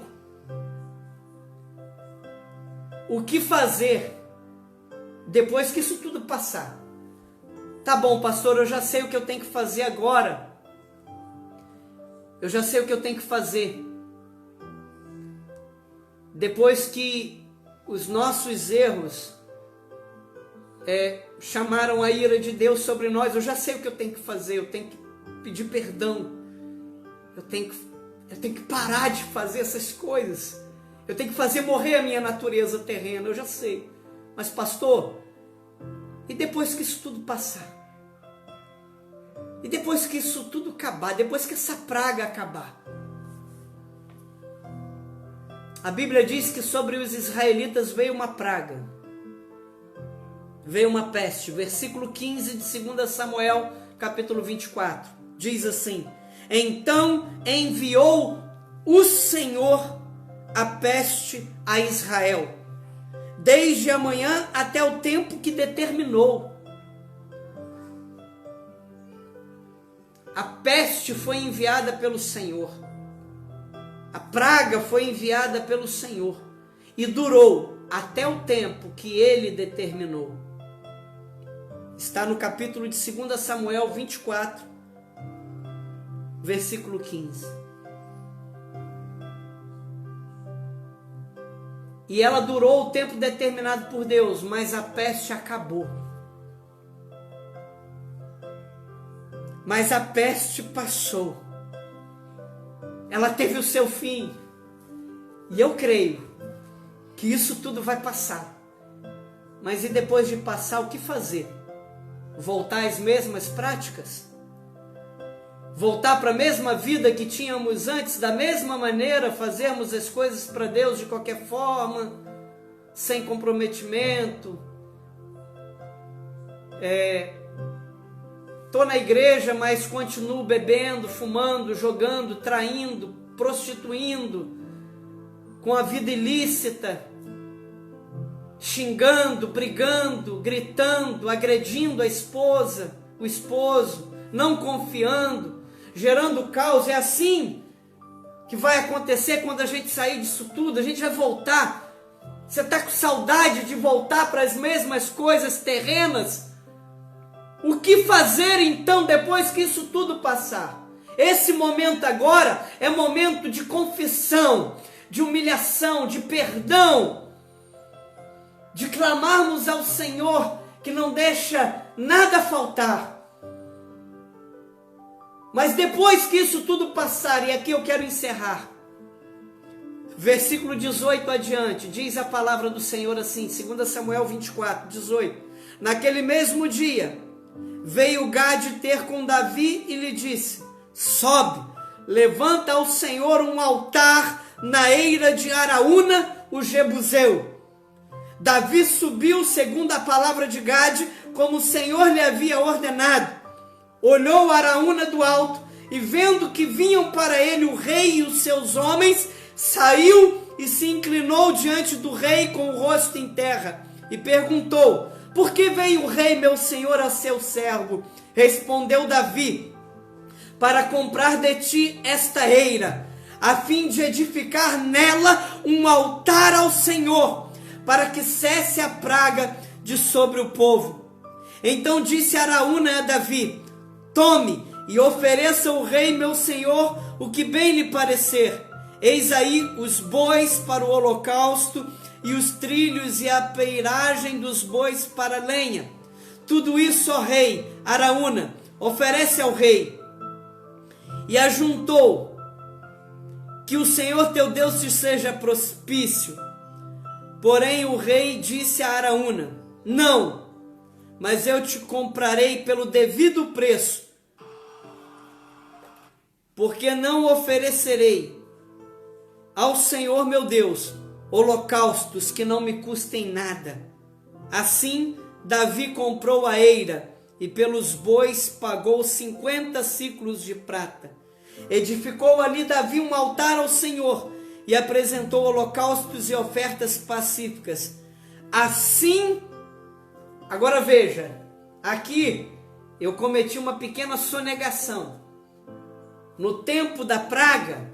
O que fazer depois que isso tudo passar? Tá bom, pastor, eu já sei o que eu tenho que fazer agora. Eu já sei o que eu tenho que fazer. Depois que os nossos erros chamaram a ira de Deus sobre nós, eu já sei o que eu tenho que fazer. Eu tenho que pedir perdão. Eu tenho que parar de fazer essas coisas. Eu tenho que fazer morrer a minha natureza terrena. Eu já sei. Mas pastor, e depois que isso tudo passar? E depois que isso tudo acabar, depois que essa praga acabar, a Bíblia diz que sobre os israelitas veio uma praga, veio uma peste. Versículo 15 de 2 Samuel, capítulo 24, diz assim: então enviou o Senhor a peste a Israel, desde a manhã até o tempo que determinou. A peste foi enviada pelo Senhor. A praga foi enviada pelo Senhor e durou até o tempo que ele determinou. Está no capítulo de 2 Samuel 24, versículo 15. E ela durou o tempo determinado por Deus, mas a peste acabou. Mas a peste passou. Ela teve o seu fim. E eu creio que isso tudo vai passar. Mas e depois de passar, o que fazer? Voltar às mesmas práticas? Voltar para a mesma vida que tínhamos antes, da mesma maneira, fazermos as coisas para Deus de qualquer forma, sem comprometimento? Estou na igreja, mas continuo bebendo, fumando, jogando, traindo, prostituindo, com a vida ilícita, xingando, brigando, gritando, agredindo a esposa, o esposo, não confiando, gerando caos. É assim que vai acontecer quando a gente sair disso tudo. A gente vai voltar. Você está com saudade de voltar para as mesmas coisas terrenas? O que fazer então depois que isso tudo passar? Esse momento agora é momento de confissão, de humilhação, de perdão, de clamarmos ao Senhor que não deixa nada faltar. Mas depois que isso tudo passar, e aqui eu quero encerrar, versículo 18 adiante, diz a palavra do Senhor assim, 2 Samuel 24, 18. Naquele mesmo dia, veio Gade ter com Davi e lhe disse: sobe, levanta ao Senhor um altar na eira de Araúna, o Jebuseu. Davi subiu segundo a palavra de Gade, como o Senhor lhe havia ordenado. Olhou Araúna do alto, e vendo que vinham para ele o rei e os seus homens, saiu e se inclinou diante do rei com o rosto em terra, e perguntou: por que veio o rei meu senhor a seu servo? Respondeu Davi: para comprar de ti esta eira, a fim de edificar nela um altar ao Senhor, para que cesse a praga de sobre o povo. Então disse Araúna a Davi: tome e ofereça ao rei meu senhor o que bem lhe parecer. Eis aí os bois para o holocausto, e os trilhos e a peiragem dos bois para lenha. Tudo isso, ó rei, Araúna, oferece ao rei. E ajuntou: que o Senhor teu Deus te seja propício. Porém o rei disse a Araúna: não, mas eu te comprarei pelo devido preço, porque não oferecerei ao Senhor meu Deus holocaustos que não me custem nada. Assim Davi comprou a eira, e pelos bois pagou 50 siclos de prata. Edificou ali Davi um altar ao Senhor, e apresentou holocaustos e ofertas pacíficas. Assim, agora veja, aqui eu cometi uma pequena sonegação. No tempo da praga,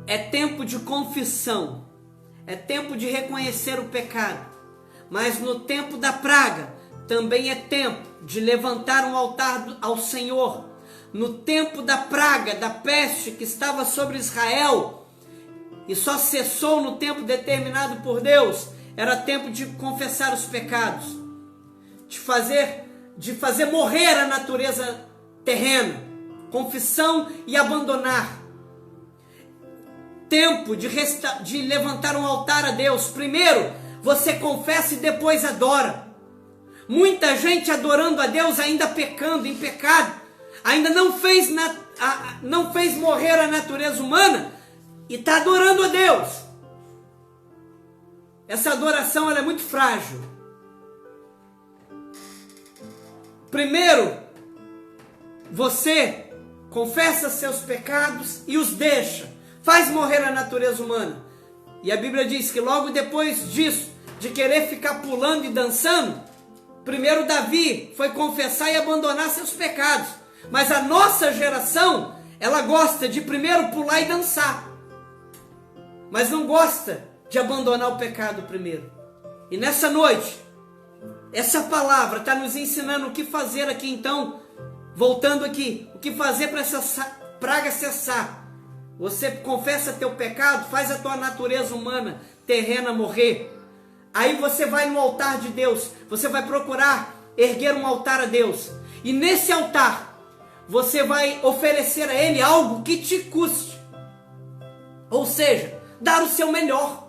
é tempo de confissão, é tempo de reconhecer o pecado. Mas no tempo da praga, também é tempo de levantar um altar ao Senhor. No tempo da praga, da peste que estava sobre Israel, e só cessou no tempo determinado por Deus, era tempo de confessar os pecados, de fazer morrer a natureza terrena, confissão e abandonar. Tempo de levantar um altar a Deus. Primeiro você confessa e depois adora. Muita gente adorando a Deus ainda pecando, em pecado, ainda não fez morrer a natureza humana e está adorando a Deus. Essa adoração ela é muito frágil. Primeiro, você confessa seus pecados e os deixa, faz morrer a natureza humana. E a Bíblia diz que logo depois disso, de querer ficar pulando e dançando, primeiro Davi foi confessar e abandonar seus pecados. Mas a nossa geração, ela gosta de primeiro pular e dançar, mas não gosta de abandonar o pecado primeiro. E nessa noite, essa palavra está nos ensinando o que fazer aqui então, voltando aqui, o que fazer para essa praga cessar. Você confessa teu pecado, faz a tua natureza humana, terrena morrer. Aí você vai no altar de Deus, você vai procurar erguer um altar a Deus. E nesse altar, você vai oferecer a Ele algo que te custe. Ou seja, dar o seu melhor.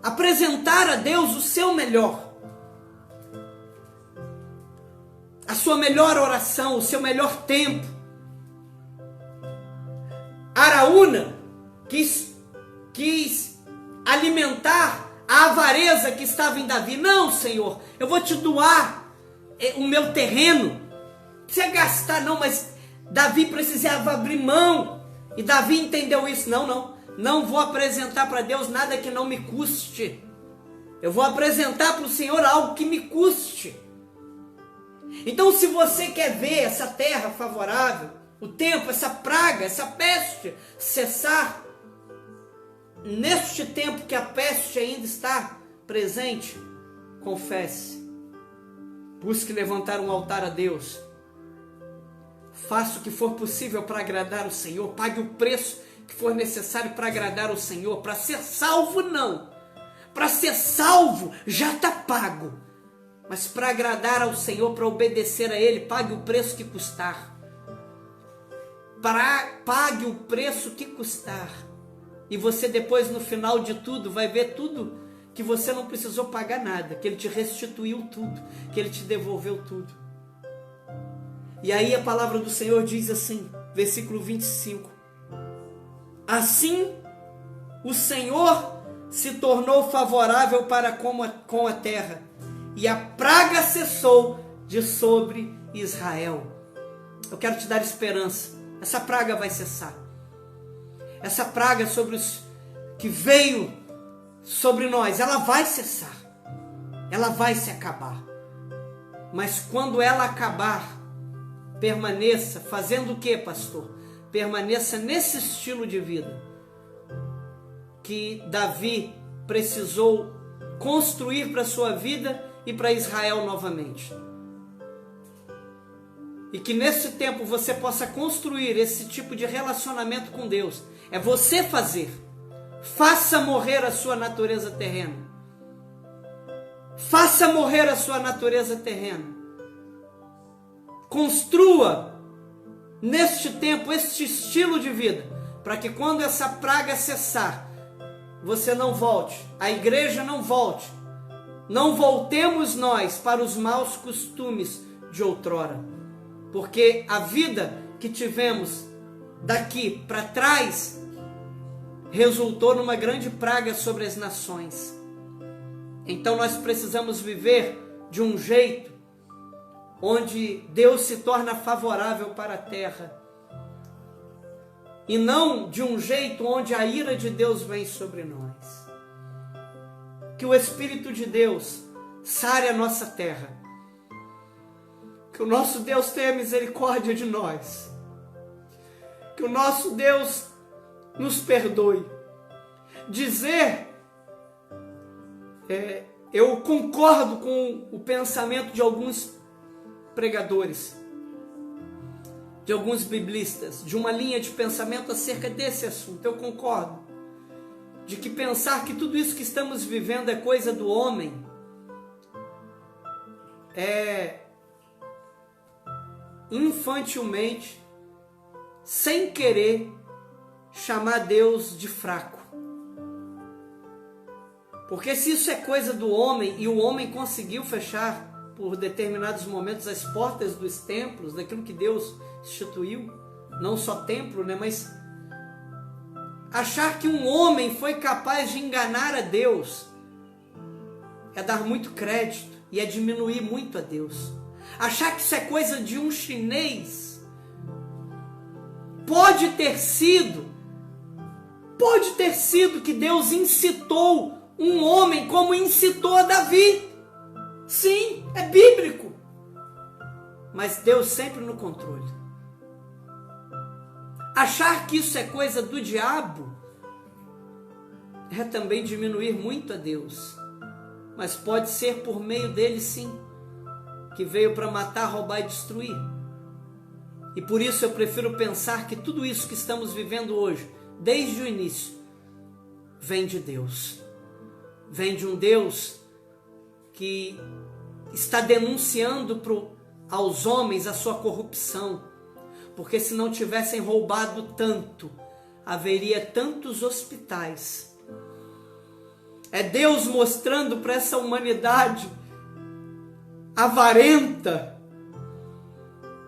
Apresentar a Deus o seu melhor. A sua melhor oração, o seu melhor tempo. Araúna quis alimentar a avareza que estava em Davi. Não, Senhor, eu vou te doar o meu terreno. Não precisa gastar não, mas Davi precisava abrir mão. E Davi entendeu isso. Não vou apresentar para Deus nada que não me custe. Eu vou apresentar para o Senhor algo que me custe. Então, se você quer ver essa terra favorável, o tempo, essa praga, essa peste cessar, neste tempo que a peste ainda está presente, confesse, busque levantar um altar a Deus, faça o que for possível para agradar o Senhor, pague o preço que for necessário para agradar o Senhor. Para ser salvo não, para ser salvo já está pago, mas para agradar ao Senhor, para obedecer a Ele, pague o preço que custar. Pague o preço que custar. E você depois, no final de tudo, vai ver tudo que você não precisou pagar nada, que Ele te restituiu tudo, que Ele te devolveu tudo. E aí a palavra do Senhor diz assim, versículo 25: assim o Senhor se tornou favorável para com a terra, e a praga cessou de sobre Israel. Eu quero te dar esperança. Essa praga vai cessar. Essa praga que veio sobre nós, ela vai cessar. Ela vai se acabar. Mas quando ela acabar, permaneça fazendo o que, pastor? Permaneça nesse estilo de vida que Davi precisou construir para a sua vida e para Israel novamente. E que nesse tempo você possa construir esse tipo de relacionamento com Deus. É você fazer. Faça morrer a sua natureza terrena. Faça morrer a sua natureza terrena. Construa neste tempo este estilo de vida, para que quando essa praga cessar, você não volte, a igreja não volte, não voltemos nós para os maus costumes de outrora. Porque a vida que tivemos daqui para trás resultou numa grande praga sobre as nações. Então nós precisamos viver de um jeito onde Deus se torna favorável para a terra, e não de um jeito onde a ira de Deus vem sobre nós. Que o Espírito de Deus sare a nossa terra. Que o nosso Deus tenha misericórdia de nós. Que o nosso Deus nos perdoe. Eu concordo com o pensamento de alguns pregadores, de alguns biblistas, de uma linha de pensamento acerca desse assunto. Eu concordo. De que pensar que tudo isso que estamos vivendo é coisa do homem infantilmente, sem querer, chamar Deus de fraco. Porque se isso é coisa do homem, e o homem conseguiu fechar por determinados momentos as portas dos templos, daquilo que Deus instituiu, não só templo, né, mas achar que um homem foi capaz de enganar a Deus é dar muito crédito e é diminuir muito a Deus. Achar que isso é coisa de um chinês, pode ter sido que Deus incitou um homem como incitou a Davi. Sim, é bíblico. Mas Deus sempre no controle. Achar que isso é coisa do diabo é também diminuir muito a Deus. Mas pode ser por meio dele, sim, que veio para matar, roubar e destruir. E por isso eu prefiro pensar que tudo isso que estamos vivendo hoje, desde o início, vem de Deus. Vem de um Deus que está denunciando aos homens a sua corrupção. Porque se não tivessem roubado tanto, haveria tantos hospitais. É Deus mostrando para essa humanidade avarenta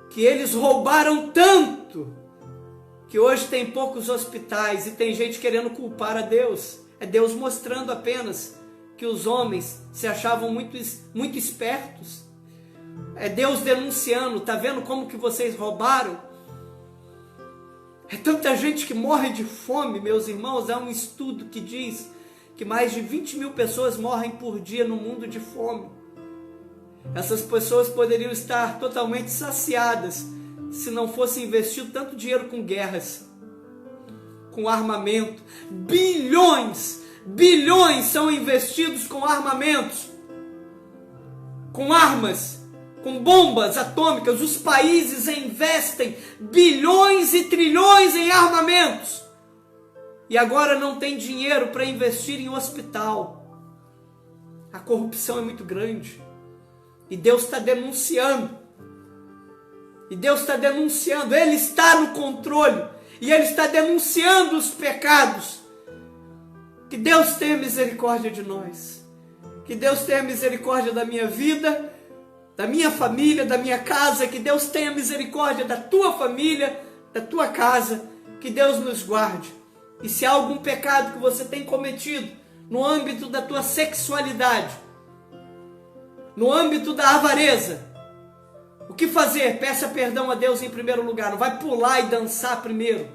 que eles roubaram tanto que hoje tem poucos hospitais e tem gente querendo culpar a Deus. É Deus mostrando apenas que os homens se achavam muito espertos. É Deus denunciando, tá vendo como que vocês roubaram? É tanta gente que morre de fome, meus irmãos. Há um estudo que diz que mais de 20 mil pessoas morrem por dia no mundo de fome. Essas pessoas poderiam estar totalmente saciadas se não fosse investido tanto dinheiro com guerras, com armamento. Bilhões são investidos com armamentos, com armas, com bombas atômicas. Os países investem bilhões e trilhões em armamentos e agora não tem dinheiro para investir em hospital. A corrupção é muito grande e Deus está denunciando. Ele está no controle e Ele está denunciando os pecados. Que Deus tenha misericórdia de nós, que Deus tenha misericórdia da minha vida, da minha família, da minha casa, que Deus tenha misericórdia da tua família, da tua casa, que Deus nos guarde. E se há algum pecado que você tem cometido no âmbito da tua sexualidade, no âmbito da avareza, o que fazer? Peça perdão a Deus em primeiro lugar. Não vai pular e dançar primeiro.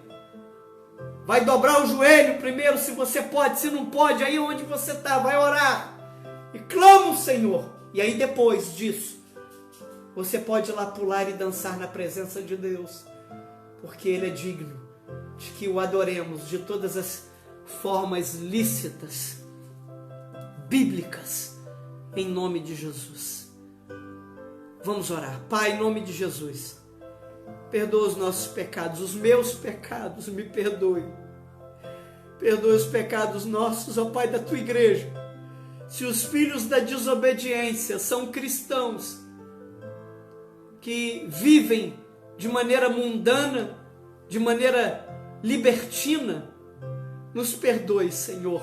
Vai dobrar o joelho primeiro, se você pode. Se não pode, aí onde você está, vai orar e clama o Senhor. E aí depois disso, você pode ir lá pular e dançar na presença de Deus, porque Ele é digno de que o adoremos de todas as formas lícitas, bíblicas, em nome de Jesus. Vamos orar. Pai, em nome de Jesus, perdoa os nossos pecados, os meus pecados, me perdoe. Perdoa os pecados nossos, ó Pai, da tua igreja. Se os filhos da desobediência são cristãos que vivem de maneira mundana, de maneira libertina, nos perdoe, Senhor,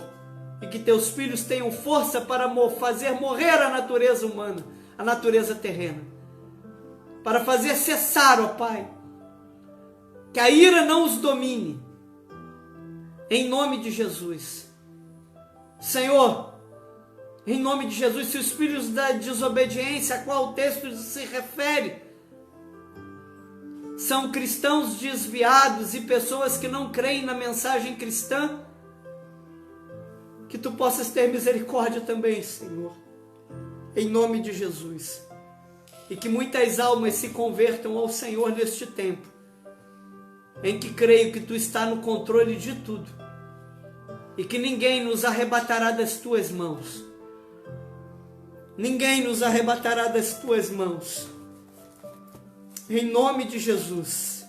e que teus filhos tenham força para fazer morrer a natureza humana, a natureza terrena, para fazer cessar, ó Pai, que a ira não os domine, em nome de Jesus. Senhor, em nome de Jesus, se os filhos da desobediência a qual o texto se refere são cristãos desviados e pessoas que não creem na mensagem cristã, que tu possas ter misericórdia também, Senhor, em nome de Jesus, e que muitas almas se convertam ao Senhor neste tempo, em que creio que tu está no controle de tudo, e que ninguém nos arrebatará das tuas mãos. Ninguém nos arrebatará das tuas mãos. Em nome de Jesus.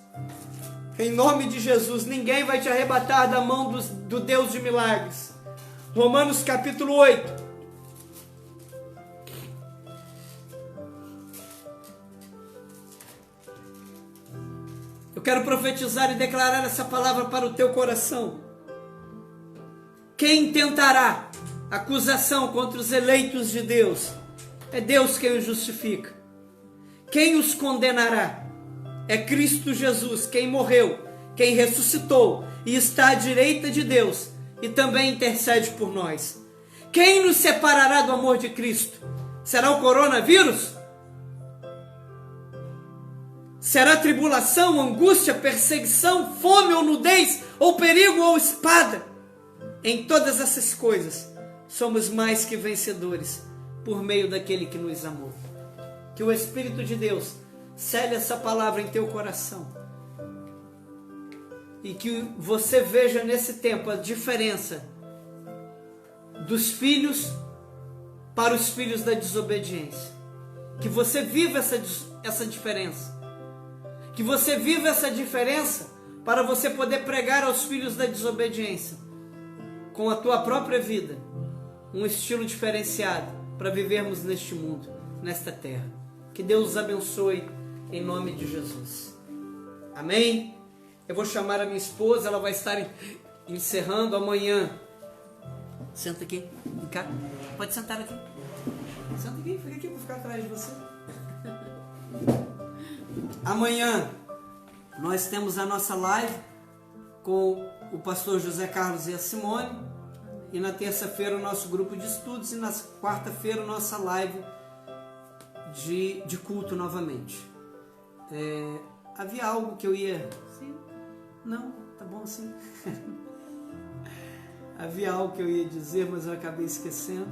Em nome de Jesus, ninguém vai te arrebatar da mão do Deus de milagres. Romanos capítulo 8. Eu quero profetizar e declarar essa palavra para o teu coração. Quem tentará acusação contra os eleitos de Deus. É Deus quem os justifica. Quem os condenará? É Cristo Jesus, quem morreu, quem ressuscitou e está à direita de Deus e também intercede por nós. Quem nos separará do amor de Cristo? Será o coronavírus? Será tribulação, angústia, perseguição, fome ou nudez, ou perigo ou espada? Em todas essas coisas, somos mais que vencedores por meio daquele que nos amou. Que o Espírito de Deus cele essa palavra em teu coração. E que você veja nesse tempo a diferença dos filhos para os filhos da desobediência. Que você viva essa diferença. Que você viva essa diferença para você poder pregar aos filhos da desobediência, com a tua própria vida, um estilo diferenciado para vivermos neste mundo, nesta terra. Que Deus os abençoe em nome de Jesus. Amém? Eu vou chamar a minha esposa, ela vai estar encerrando amanhã. Senta aqui, vem cá. Pode sentar aqui. Senta aqui, fica aqui, vou ficar atrás de você. Amanhã nós temos a nossa live com o pastor José Carlos e a Simone. E na terça-feira o nosso grupo de estudos. E na quarta-feira a nossa live de culto novamente. Havia algo que eu ia... Sim. Não, tá bom assim. Havia algo que eu ia dizer, mas eu acabei esquecendo.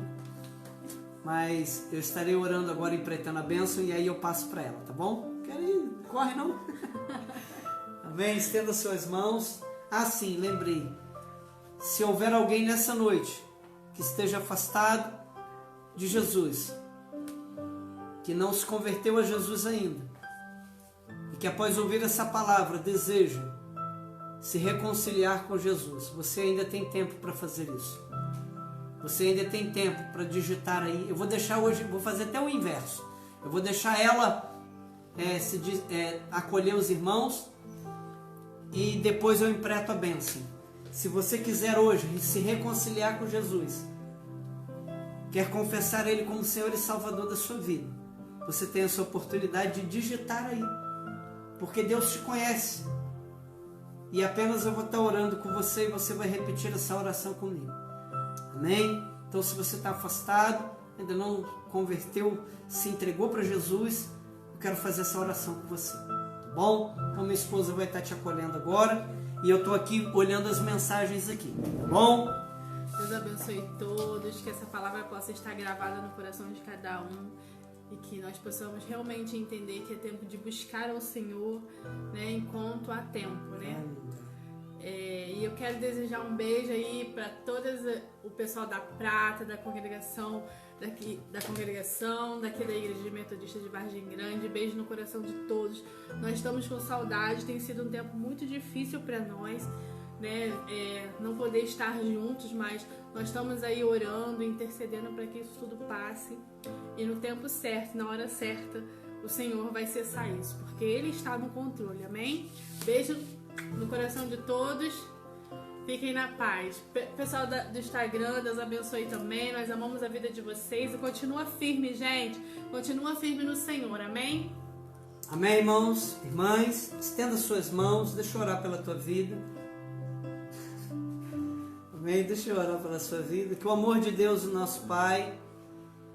Mas eu estarei orando agora, empreitando a bênção, e aí eu passo para ela, tá bom? Quero ir, corre não. Amém? Estenda suas mãos. Ah, sim, lembrei. Se houver alguém nessa noite que esteja afastado de Jesus, que não se converteu a Jesus ainda, e que após ouvir essa palavra deseja se reconciliar com Jesus, você ainda tem tempo para fazer isso. Você ainda tem tempo para digitar aí. Eu vou deixar hoje, vou fazer até o inverso. Eu vou deixar ela acolher os irmãos e depois eu empreto a bênção. Se você quiser hoje se reconciliar com Jesus, quer confessar Ele como Senhor e Salvador da sua vida, você tem essa oportunidade de digitar aí, porque Deus te conhece. E apenas eu vou estar orando com você e você vai repetir essa oração comigo. Amém? Então, se você está afastado, ainda não converteu, se entregou para Jesus, eu quero fazer essa oração com você. Tá bom? Então, minha esposa vai estar te acolhendo agora e eu estou aqui olhando as mensagens aqui. Tá bom? Deus abençoe todos, que essa palavra possa estar gravada no coração de cada um e que nós possamos realmente entender que é tempo de buscar ao Senhor, né, enquanto há tempo, né? E eu quero desejar um beijo aí para todas o pessoal da Prata, da congregação, daqui da Igreja Metodista de Vargem Grande. Beijo no coração de todos. Nós estamos com saudade, tem sido um tempo muito difícil para nós, né? Não poder estar juntos, mas nós estamos aí orando, intercedendo para que isso tudo passe e no tempo certo, na hora certa, o Senhor vai cessar isso, porque Ele está no controle, amém? Beijo no coração de todos, fiquem na paz. Pessoal do Instagram, Deus abençoe também, nós amamos a vida de vocês e continua firme, gente, continua firme no Senhor, amém? Amém, irmãos, irmãs, estenda suas mãos, deixa eu orar pela tua vida. Amém, deixa eu orar pela sua vida, que o amor de Deus, o nosso Pai,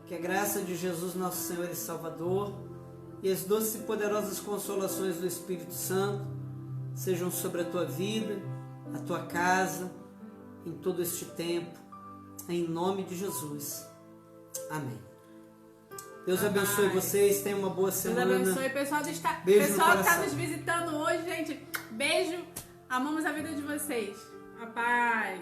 que a graça de Jesus, nosso Senhor e Salvador, e as doces e poderosas consolações do Espírito Santo sejam sobre a tua vida, a tua casa, em todo este tempo, em nome de Jesus. Amém. Deus abençoe vocês, tenham uma boa semana. Deus abençoe, pessoal que está nos visitando hoje, gente. Beijo, amamos a vida de vocês. A paz.